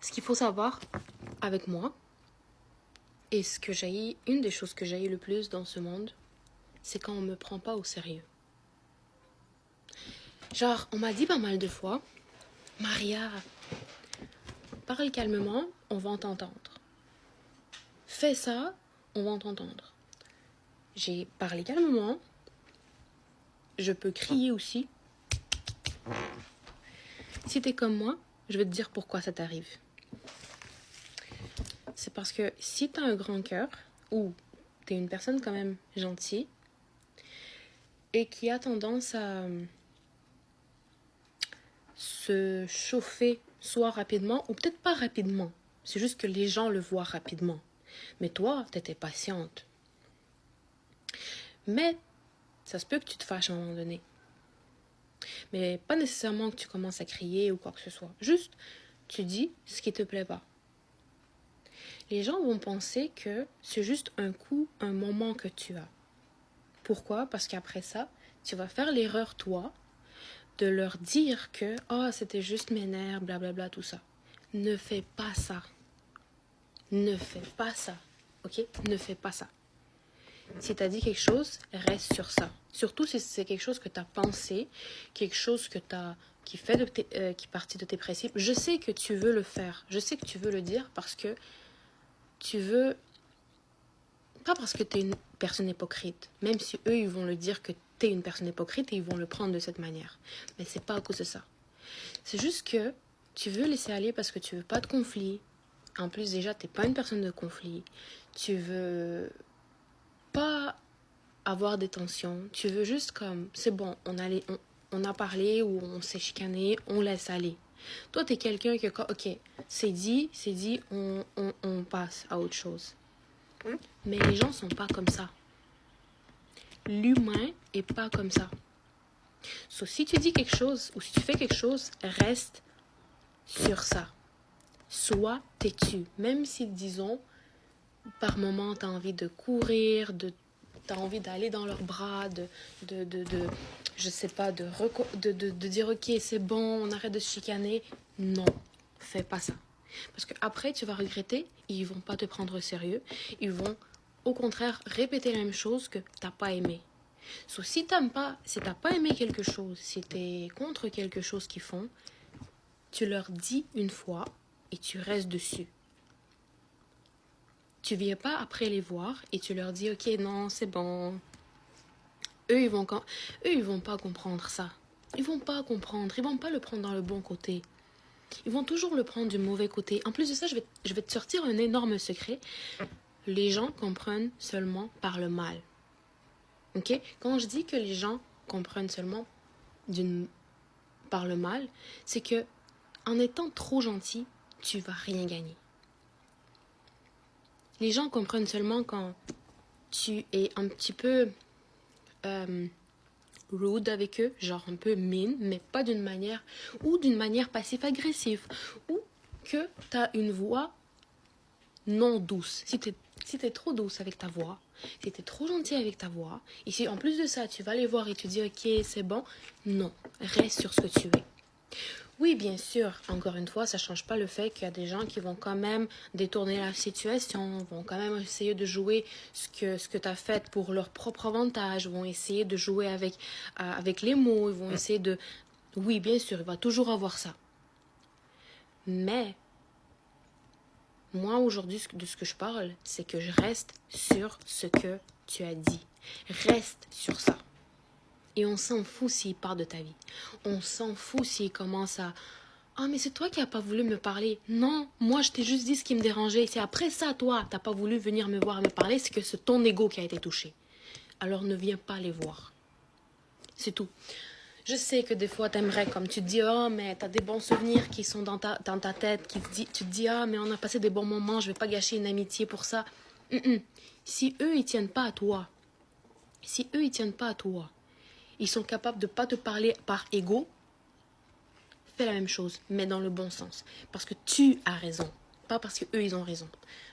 Ce qu'il faut savoir avec moi, et une des choses que j'haïs le plus dans ce monde, c'est quand on me prend pas au sérieux. Genre, on m'a dit pas mal de fois, Maria, parle calmement, on va t'entendre. Fais ça, on va t'entendre. J'ai parlé calmement, je peux crier aussi. Si t'es comme moi, je vais te dire pourquoi ça t'arrive. C'est parce que si t'as un grand cœur, ou t'es une personne quand même gentille, et qui a tendance à se chauffer soit rapidement, ou peut-être pas rapidement. C'est juste que les gens le voient rapidement. Mais toi, t'étais patiente. Mais ça se peut que tu te fâches à un moment donné. Mais pas nécessairement que tu commences à crier ou quoi que ce soit. Juste, tu dis ce qui te plaît pas. Les gens vont penser que c'est juste un moment que tu as. Pourquoi? Parce qu'après ça, tu vas faire l'erreur, toi, de leur dire que « Oh, c'était juste mes nerfs, blablabla, tout ça. » Ne fais pas ça. Ne fais pas ça. Ok? Ne fais pas ça. Si tu as dit quelque chose, reste sur ça. Surtout si c'est quelque chose que tu as pensé, quelque chose que qui partit de tes principes. Je sais que tu veux le faire. Je sais que tu veux le dire parce que tu veux... Pas parce que tu es une personne hypocrite. Même si eux, ils vont le dire que tu es une personne hypocrite et ils vont le prendre de cette manière. Mais c'est pas à cause de ça. C'est juste que tu veux laisser aller parce que tu veux pas de conflit. En plus, déjà, t'es pas une personne de conflit. Tu veux pas avoir des tensions. Tu veux juste comme, c'est bon, on a parlé ou on s'est chicané, on laisse aller. Toi, t'es quelqu'un qui, ok, c'est dit, on passe à autre chose. Mais les gens sont pas comme ça. L'humain est pas comme ça. Si tu dis quelque chose ou si tu fais quelque chose, reste sur ça. Sois têtu. Même si, disons, par moment, tu as envie de courir, tu as envie d'aller dans leurs bras, je sais pas, de dire ok, c'est bon, on arrête de se chicaner. Non, fais pas ça. Parce qu'après, tu vas regretter, ils vont pas te prendre au sérieux. Ils vont, au contraire, répéter la même chose que t'as pas aimé. Si t'as pas aimé quelque chose, si t'es contre quelque chose qu'ils font, tu leur dis une fois et tu restes dessus. Tu viens pas après les voir et tu leur dis ok, non, c'est bon. Eux, ils vont pas comprendre ça. Ils vont pas comprendre, ils vont pas le prendre dans le bon côté. Ils vont toujours le prendre du mauvais côté. En plus de ça, je vais te sortir un énorme secret. Les gens comprennent seulement par le mal. Ok? Quand je dis que les gens comprennent seulement par le mal, c'est que en étant trop gentil, tu vas rien gagner. Les gens comprennent seulement quand tu es un petit peu rude avec eux, genre un peu mean, mais pas d'une manière, ou d'une manière passive-agressive, ou que tu as une voix non douce. Si t'es trop douce avec ta voix, si t'es trop gentil avec ta voix, et si en plus de ça, tu vas les voir et tu dis ok, c'est bon, non, reste sur ce que tu es. Oui, bien sûr, encore une fois, ça ne change pas le fait qu'il y a des gens qui vont quand même détourner la situation, vont quand même essayer de jouer ce que tu as fait pour leur propre avantage, vont essayer de jouer avec les mots, ils vont essayer de... Oui, bien sûr, il va toujours avoir ça. Mais, moi, aujourd'hui, de ce que je parle, c'est que je reste sur ce que tu as dit. Reste sur ça. Et on s'en fout s'il part de ta vie. On s'en fout s'il commence à... Ah, mais c'est toi qui n'as pas voulu me parler. Non, moi, je t'ai juste dit ce qui me dérangeait. C'est après ça, toi, tu n'as pas voulu venir me voir me parler. C'est que c'est ton ego qui a été touché. Alors, ne viens pas les voir. C'est tout. Je sais que des fois, t'aimerais, comme tu te dis, oh, mais t'as des bons souvenirs qui sont dans ta tête. Tu te dis, ah, mais on a passé des bons moments. Je vais pas gâcher une amitié pour ça. Si eux, ils tiennent pas à toi, ils sont capables de ne pas te parler par ego, fais la même chose, mais dans le bon sens. Parce que tu as raison, pas parce qu'eux, ils ont raison.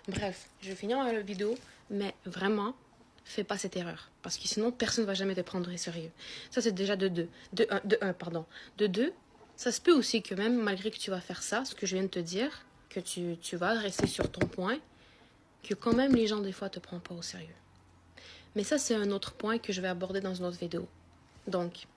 Bref, je vais finir la vidéo, mais vraiment, fais pas cette erreur. Parce que sinon, personne ne va jamais te prendre au sérieux. Ça, c'est déjà de un. De deux, ça se peut aussi que même malgré que tu vas faire ça, ce que je viens de te dire, que tu vas rester sur ton point, que quand même les gens des fois te prennent pas au sérieux. Mais ça, c'est un autre point que je vais aborder dans une autre vidéo. Donc,